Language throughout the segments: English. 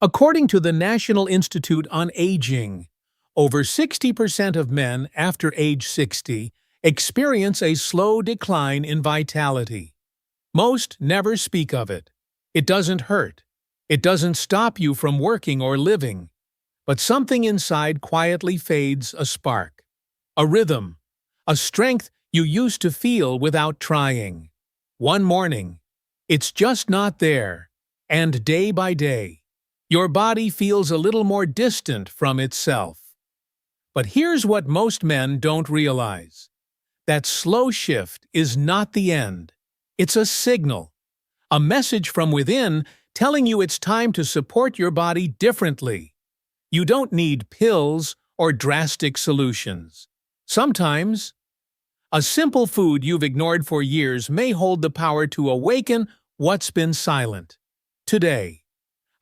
According to the National Institute on Aging, over 60% of men after age 60 experience a slow decline in vitality. Most never speak of it. It doesn't hurt. It doesn't stop you from working or living. But something inside quietly fades a spark, a rhythm, a strength you used to feel without trying. One morning, it's just not there, and day by day, your body feels a little more distant from itself. But here's what most men don't realize. That slow shift is not the end. It's a signal, a message from within telling you it's time to support your body differently. You don't need pills or drastic solutions. Sometimes, a simple food you've ignored for years may hold the power to awaken what's been silent. Today,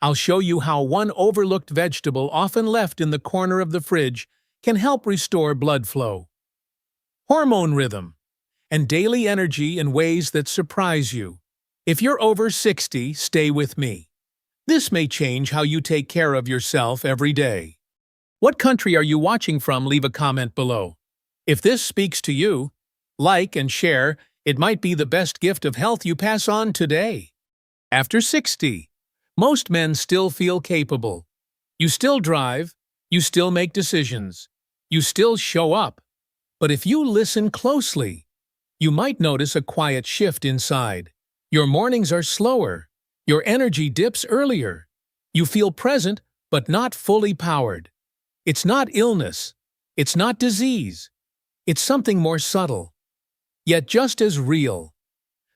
I'll show you how one overlooked vegetable often left in the corner of the fridge can help restore blood flow, hormone rhythm, and daily energy in ways that surprise you. If you're over 60, stay with me. This may change how you take care of yourself every day. What country are you watching from? Leave a comment below. If this speaks to you, like and share. It might be the best gift of health you pass on today. After 60, most men still feel capable. You still drive, you still make decisions, you still show up. But if you listen closely, you might notice a quiet shift inside. Your mornings are slower, your energy dips earlier. You feel present, but not fully powered. It's not illness, it's not disease. It's something more subtle, yet just as real.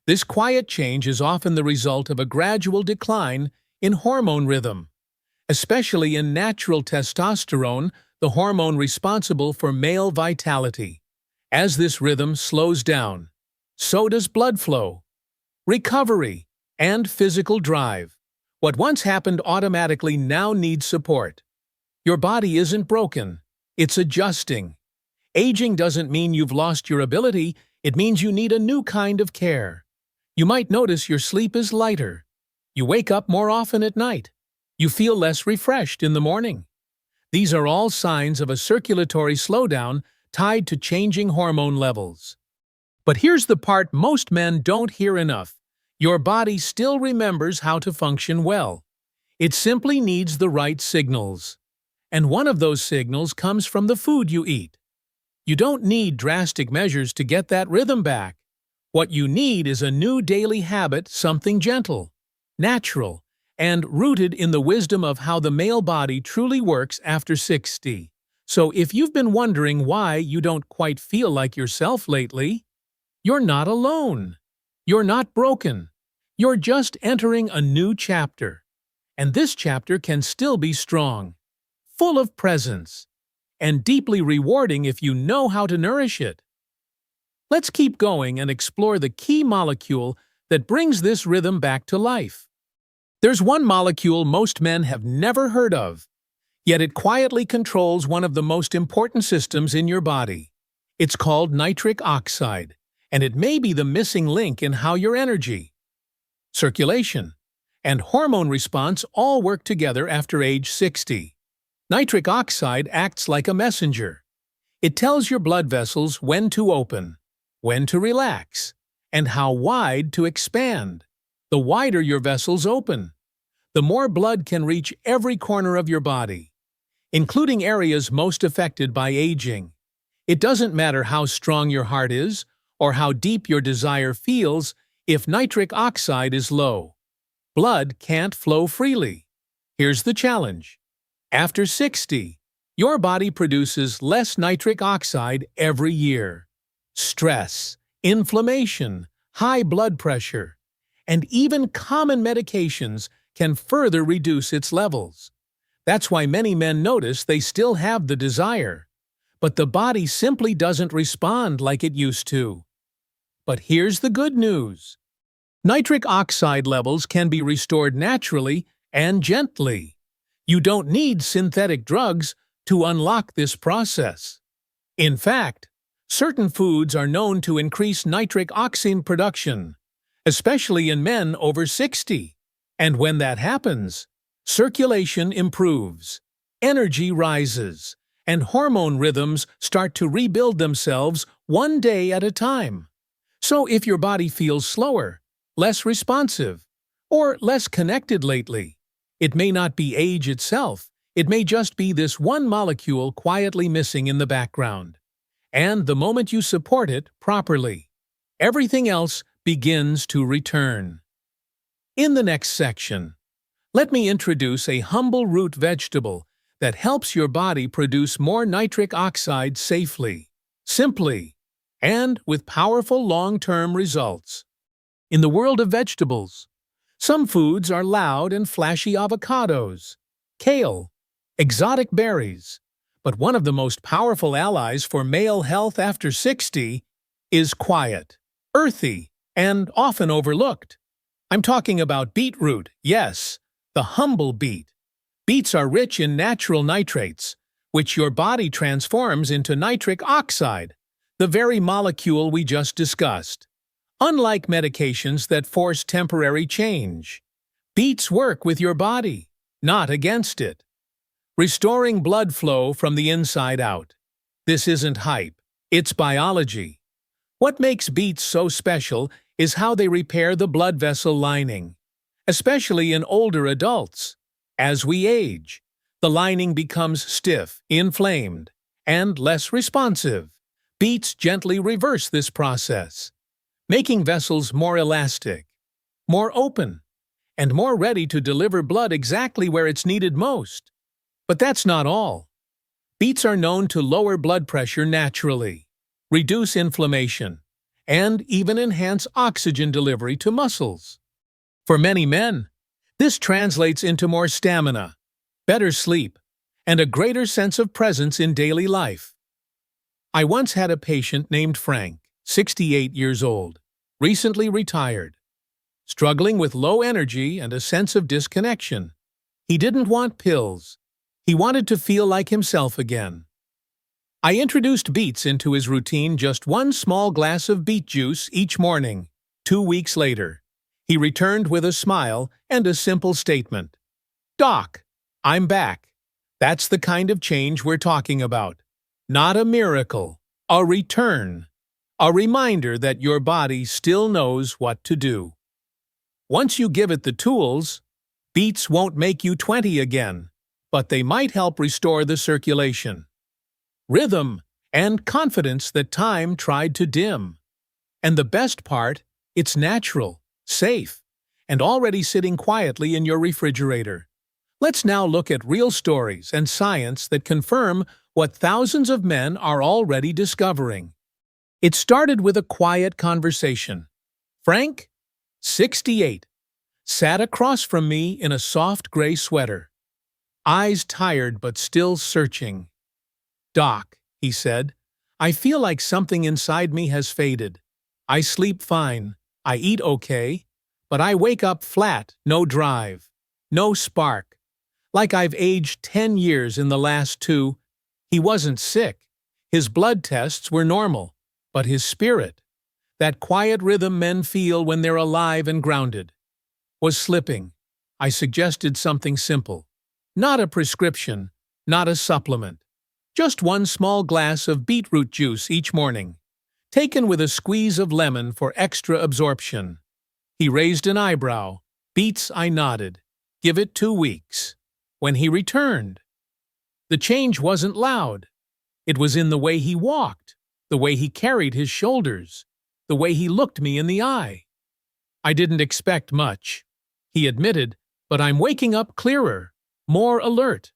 This quiet change is often the result of a gradual decline in hormone rhythm, especially in natural testosterone, the hormone responsible for male vitality. As this rhythm slows down, so does blood flow, recovery, and physical drive. What once happened automatically now needs support. Your body isn't broken, it's adjusting. Aging doesn't mean you've lost your ability, it means you need a new kind of care. You might notice your sleep is lighter. You wake up more often at night. You feel less refreshed in the morning. These are all signs of a circulatory slowdown tied to changing hormone levels. But here's the part most men don't hear enough. Your body still remembers how to function well. It simply needs the right signals. And one of those signals comes from the food you eat. You don't need drastic measures to get that rhythm back. What you need is a new daily habit, something gentle, natural, and rooted in the wisdom of how the male body truly works after 60. So if you've been wondering why you don't quite feel like yourself lately, you're not alone. You're not broken. You're just entering a new chapter. And this chapter can still be strong, full of presence, and deeply rewarding if you know how to nourish it. Let's keep going and explore the key molecule that brings this rhythm back to life. There's one molecule most men have never heard of, yet it quietly controls one of the most important systems in your body. It's called nitric oxide, and it may be the missing link in how your energy, circulation, and hormone response all work together after age 60. Nitric oxide acts like a messenger. It tells your blood vessels when to open, when to relax, and how wide to expand. The wider your vessels open, the more blood can reach every corner of your body, including areas most affected by aging. It doesn't matter how strong your heart is or how deep your desire feels, if nitric oxide is low, blood can't flow freely. Here's the challenge. After 60, your body produces less nitric oxide every year. Stress, inflammation, high blood pressure, and even common medications can further reduce its levels. That's why many men notice they still have the desire, but the body simply doesn't respond like it used to. But here's the good news. Nitric oxide levels can be restored naturally and gently. You don't need synthetic drugs to unlock this process. In fact, certain foods are known to increase nitric oxide production, especially in men over 60. And when that happens, circulation improves, energy rises, and hormone rhythms start to rebuild themselves one day at a time. So if your body feels slower, less responsive, or less connected lately, it may not be age itself, it may just be this one molecule quietly missing in the background. And the moment you support it properly, everything else begins to return. In the next section, let me introduce a humble root vegetable that helps your body produce more nitric oxide safely, simply, and with powerful long-term results. In the world of vegetables, some foods are loud and flashy: avocados, kale, exotic berries. But one of the most powerful allies for male health after 60 is quiet, earthy, and often overlooked. I'm talking about beetroot, yes, the humble beet. Beets are rich in natural nitrates, which your body transforms into nitric oxide, the very molecule we just discussed. Unlike medications that force temporary change, beets work with your body, not against it, restoring blood flow from the inside out. This isn't hype, it's biology. What makes beets so special is how they repair the blood vessel lining, especially in older adults. As we age, the lining becomes stiff, inflamed, and less responsive. Beets gently reverse this process, making vessels more elastic, more open, and more ready to deliver blood exactly where it's needed most. But that's not all. Beets are known to lower blood pressure naturally, reduce inflammation, and even enhance oxygen delivery to muscles. For many men, this translates into more stamina, better sleep, and a greater sense of presence in daily life. I once had a patient named Frank, 68 years old, recently retired, struggling with low energy and a sense of disconnection. He didn't want pills. He wanted to feel like himself again. I introduced beets into his routine, just one small glass of beet juice each morning. 2 weeks later, he returned with a smile and a simple statement: "Doc, I'm back." That's the kind of change we're talking about. Not a miracle, a return. A reminder that your body still knows what to do. Once you give it the tools, beets won't make you 20 again, but they might help restore the circulation, rhythm, and confidence that time tried to dim. And the best part, it's natural, safe, and already sitting quietly in your refrigerator. Let's now look at real stories and science that confirm what thousands of men are already discovering. It started with a quiet conversation. Frank, 68, sat across from me in a soft gray sweater, eyes tired but still searching. "Doc," he said, "I feel like something inside me has faded. I sleep fine, I eat okay, but I wake up flat, no drive, no spark. Like I've aged 10 years in the last 2. He wasn't sick. His blood tests were normal. But his spirit, that quiet rhythm men feel when they're alive and grounded, was slipping. I suggested something simple. Not a prescription, not a supplement. Just one small glass of beetroot juice each morning, taken with a squeeze of lemon for extra absorption. He raised an eyebrow. "Beets," I nodded. "Give it 2 weeks." When he returned, the change wasn't loud. It was in the way he walked, the way he carried his shoulders, the way he looked me in the eye. "I didn't expect much," he admitted, "but I'm waking up clearer, more alert.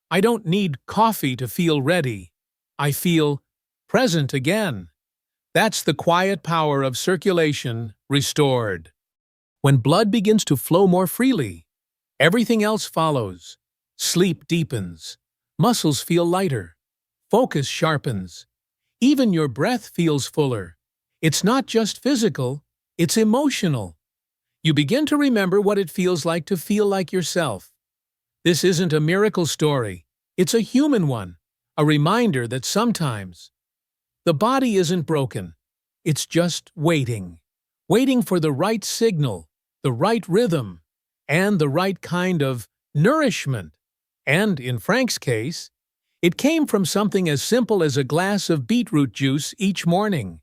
I don't need coffee to feel ready. I feel present again." That's the quiet power of circulation restored. When blood begins to flow more freely, everything else follows. Sleep deepens, muscles feel lighter, focus sharpens. Even your breath feels fuller. It's not just physical, it's emotional. You begin to remember what it feels like to feel like yourself. This isn't a miracle story, it's a human one, a reminder that sometimes the body isn't broken, it's just waiting for the right signal, the right rhythm, and the right kind of nourishment. And, in Frank's case, it came from something as simple as a glass of beetroot juice each morning.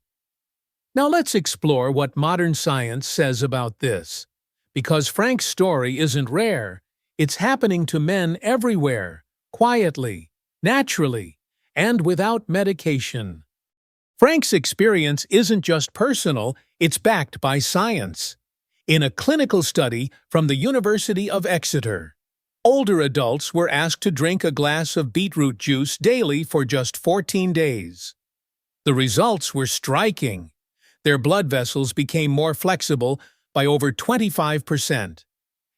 Now let's explore what modern science says about this. Because Frank's story isn't rare, it's happening to men everywhere, quietly, naturally, and without medication. Frank's experience isn't just personal, it's backed by science. In a clinical study from the University of Exeter, older adults were asked to drink a glass of beetroot juice daily for just 14 days. The results were striking. Their blood vessels became more flexible by over 25%,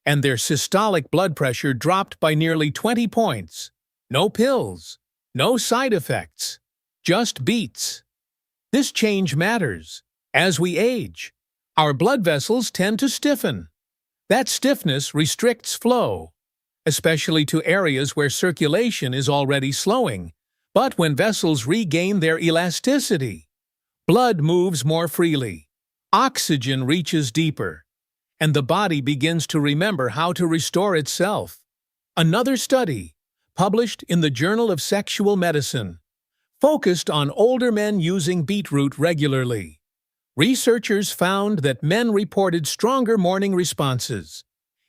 and their systolic blood pressure dropped by nearly 20 points. No pills, no side effects, just beets. This change matters. As we age, our blood vessels tend to stiffen. That stiffness restricts flow, especially to areas where circulation is already slowing. But when vessels regain their elasticity, blood moves more freely, oxygen reaches deeper, and the body begins to remember how to restore itself. Another study, published in the Journal of Sexual Medicine, focused on older men using beetroot regularly. Researchers found that men reported stronger morning responses,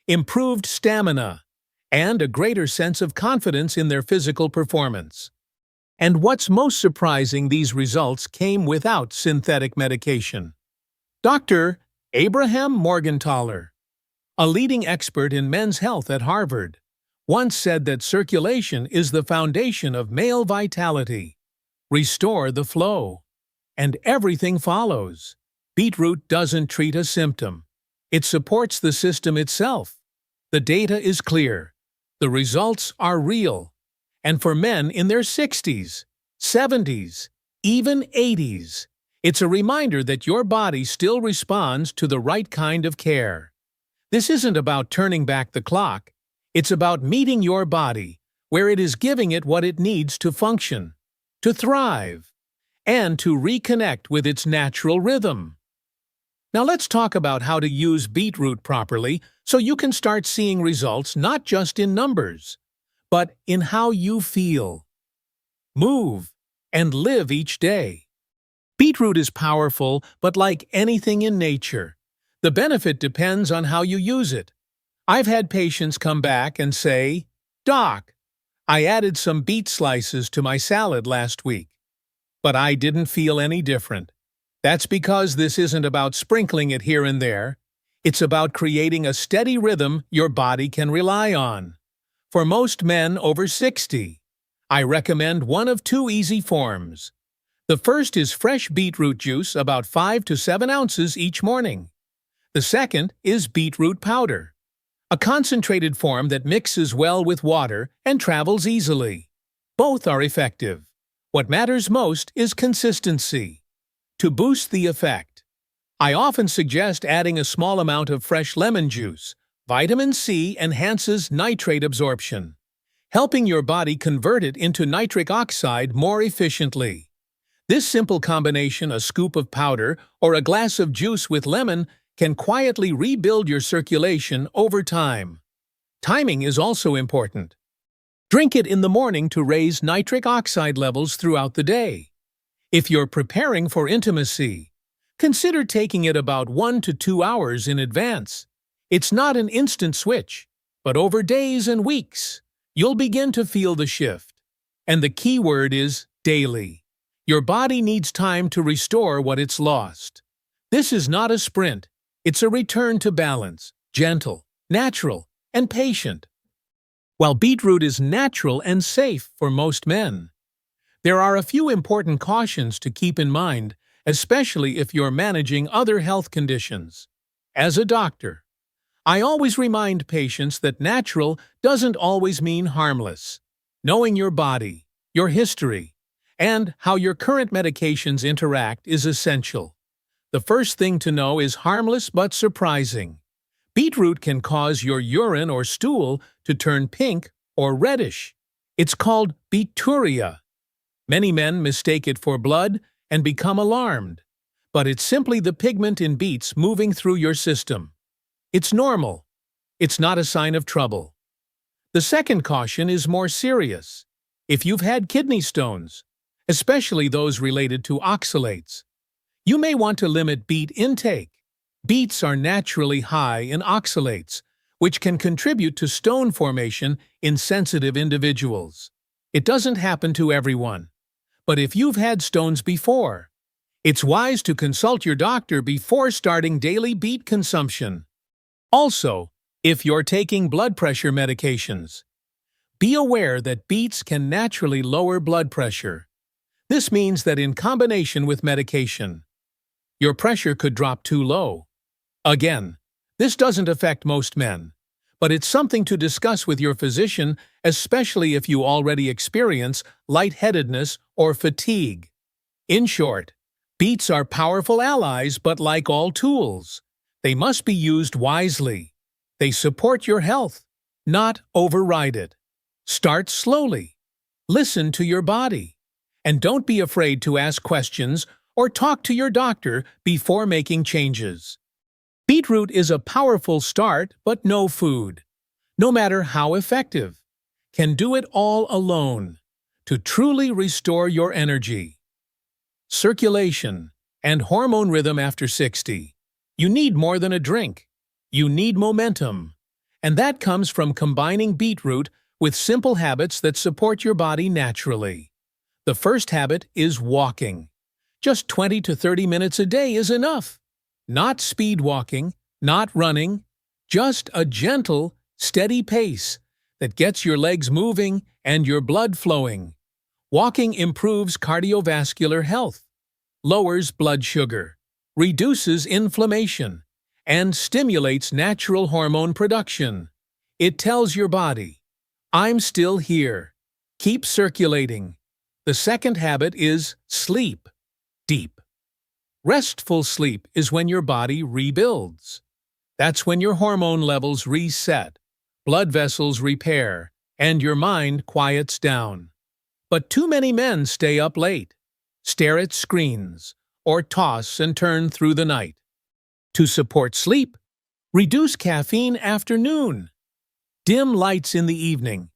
improved stamina, and a greater sense of confidence in their physical performance. And what's most surprising, these results came without synthetic medication. Dr. Abraham Morgentaler, a leading expert in men's health at Harvard, once said that circulation is the foundation of male vitality. Restore the flow, and everything follows. Beetroot doesn't treat a symptom. It supports the system itself. The data is clear. The results are real. And for men in their 60s, 70s, even 80s, it's a reminder that your body still responds to the right kind of care. This isn't about turning back the clock. It's about meeting your body where it is, giving it what it needs to function, to thrive, and to reconnect with its natural rhythm. Now let's talk about how to use beetroot properly so you can start seeing results not just in numbers, but in how you feel, move, and live each day. Beetroot is powerful, but like anything in nature, the benefit depends on how you use it. I've had patients come back and say, "Doc, I added some beet slices to my salad last week, but I didn't feel any different." That's because this isn't about sprinkling it here and there. It's about creating a steady rhythm your body can rely on. For most men over 60, I recommend one of two easy forms. The first is fresh beetroot juice, about 5 to 7 ounces each morning. The second is beetroot powder, a concentrated form that mixes well with water and travels easily. Both are effective. What matters most is consistency. To boost the effect, I often suggest adding a small amount of fresh lemon juice. Vitamin C enhances nitrate absorption, helping your body convert it into nitric oxide more efficiently. This simple combination, a scoop of powder or a glass of juice with lemon, can quietly rebuild your circulation over time. Timing is also important. Drink it in the morning to raise nitric oxide levels throughout the day. If you're preparing for intimacy, consider taking it about 1 to 2 hours in advance. It's not an instant switch, but over days and weeks, you'll begin to feel the shift. And the key word is daily. Your body needs time to restore what it's lost. This is not a sprint. It's a return to balance, gentle, natural, and patient. While beetroot is natural and safe for most men, there are a few important cautions to keep in mind, especially if you're managing other health conditions. As a doctor, I always remind patients that natural doesn't always mean harmless. Knowing your body, your history, and how your current medications interact is essential. The first thing to know is harmless but surprising. Beetroot can cause your urine or stool to turn pink or reddish. It's called beeturia. Many men mistake it for blood and become alarmed, but it's simply the pigment in beets moving through your system. It's normal. It's not a sign of trouble. The second caution is more serious. If you've had kidney stones, especially those related to oxalates, you may want to limit beet intake. Beets are naturally high in oxalates, which can contribute to stone formation in sensitive individuals. It doesn't happen to everyone, but if you've had stones before, it's wise to consult your doctor before starting daily beet consumption. Also, if you're taking blood pressure medications, be aware that beets can naturally lower blood pressure. This means that in combination with medication, your pressure could drop too low. Again, this doesn't affect most men, but it's something to discuss with your physician, especially if you already experience lightheadedness or fatigue. In short, beets are powerful allies, but like all tools, they must be used wisely. They support your health, not override it. Start slowly. Listen to your body. And don't be afraid to ask questions or talk to your doctor before making changes. Beetroot is a powerful start, but no food, no matter how effective, can do it all alone to truly restore your energy, circulation, and hormone rhythm after 60. You need more than a drink. You need momentum. And that comes from combining beetroot with simple habits that support your body naturally. The first habit is walking. Just 20 to 30 minutes a day is enough. Not speed walking, not running, just a gentle, steady pace that gets your legs moving and your blood flowing. Walking improves cardiovascular health, lowers blood sugar, reduces inflammation, and stimulates natural hormone production. It tells your body, I'm still here. Keep circulating. The second habit is sleep deep. Restful sleep is when your body rebuilds. That's when your hormone levels reset, blood vessels repair, and your mind quiets down. But too many men stay up late, stare at screens, or toss and turn through the night. To support sleep, reduce caffeine after noon, dim lights in the evening,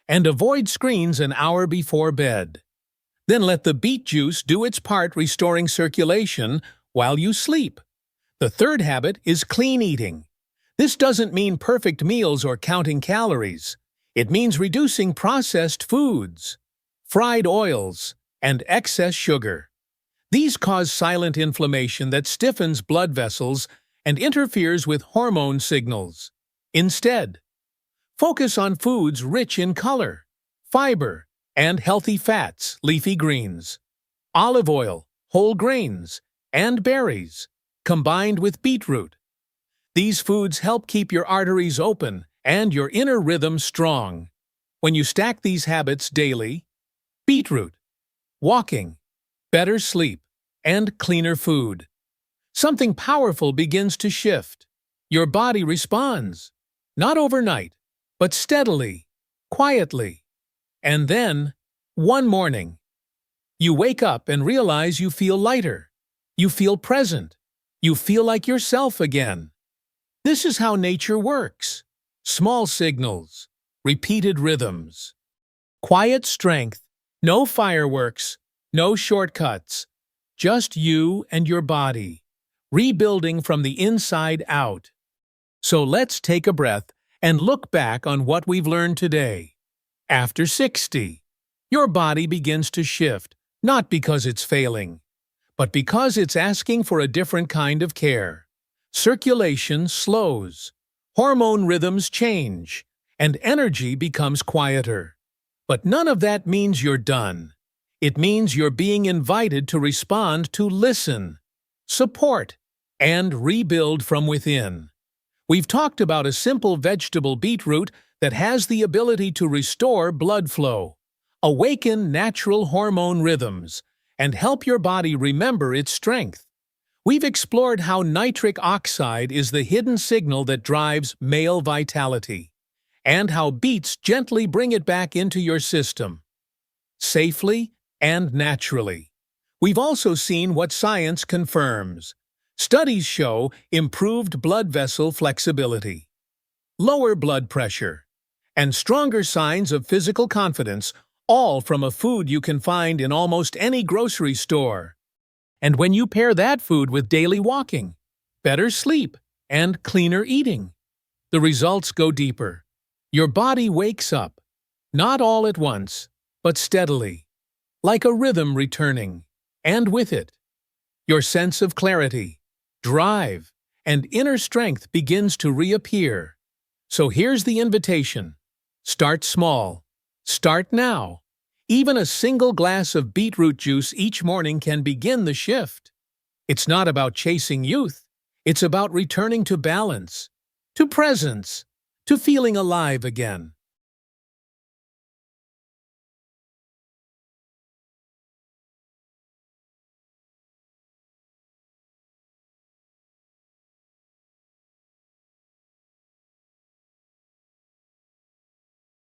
and avoid screens an hour before bed. Then let the beet juice do its part restoring circulation while you sleep. The third habit is clean eating. This doesn't mean perfect meals or counting calories. It means reducing processed foods, fried oils, and excess sugar. These cause silent inflammation that stiffens blood vessels and interferes with hormone signals. Instead, focus on foods rich in color, fiber, and healthy fats, leafy greens, olive oil, whole grains, and berries, combined with beetroot. These foods help keep your arteries open and your inner rhythm strong. When you stack these habits daily, beetroot, walking, better sleep, and cleaner food, something powerful begins to shift. Your body responds, not overnight, but steadily, quietly. And then, one morning, you wake up and realize you feel lighter. You feel present. You feel like yourself again. This is how nature works. Small signals, repeated rhythms. Quiet strength, no fireworks, no shortcuts. Just you and your body, rebuilding from the inside out. So let's take a breath and look back on what we've learned today. After 60, your body begins to shift, not because it's failing, but because it's asking for a different kind of care. Circulation slows, hormone rhythms change, and energy becomes quieter. But none of that means you're done. It means you're being invited to respond, to listen, support, and rebuild from within. We've talked about a simple vegetable beetroot that has the ability to restore blood flow, awaken natural hormone rhythms, and help your body remember its strength. We've explored how nitric oxide is the hidden signal that drives male vitality, and how beets gently bring it back into your system, safely and naturally. We've also seen what science confirms. Studies show improved blood vessel flexibility, lower blood pressure, and stronger signs of physical confidence, all from a food you can find in almost any grocery store. And when you pair that food with daily walking, better sleep, and cleaner eating, the results go deeper. Your body wakes up, not all at once, but steadily, like a rhythm returning, and with it, your sense of clarity, drive, and inner strength begins to reappear. So here's the invitation. Start small. Start now. Even a single glass of beetroot juice each morning can begin the shift. It's not about chasing youth. It's about returning to balance, to presence, to feeling alive again.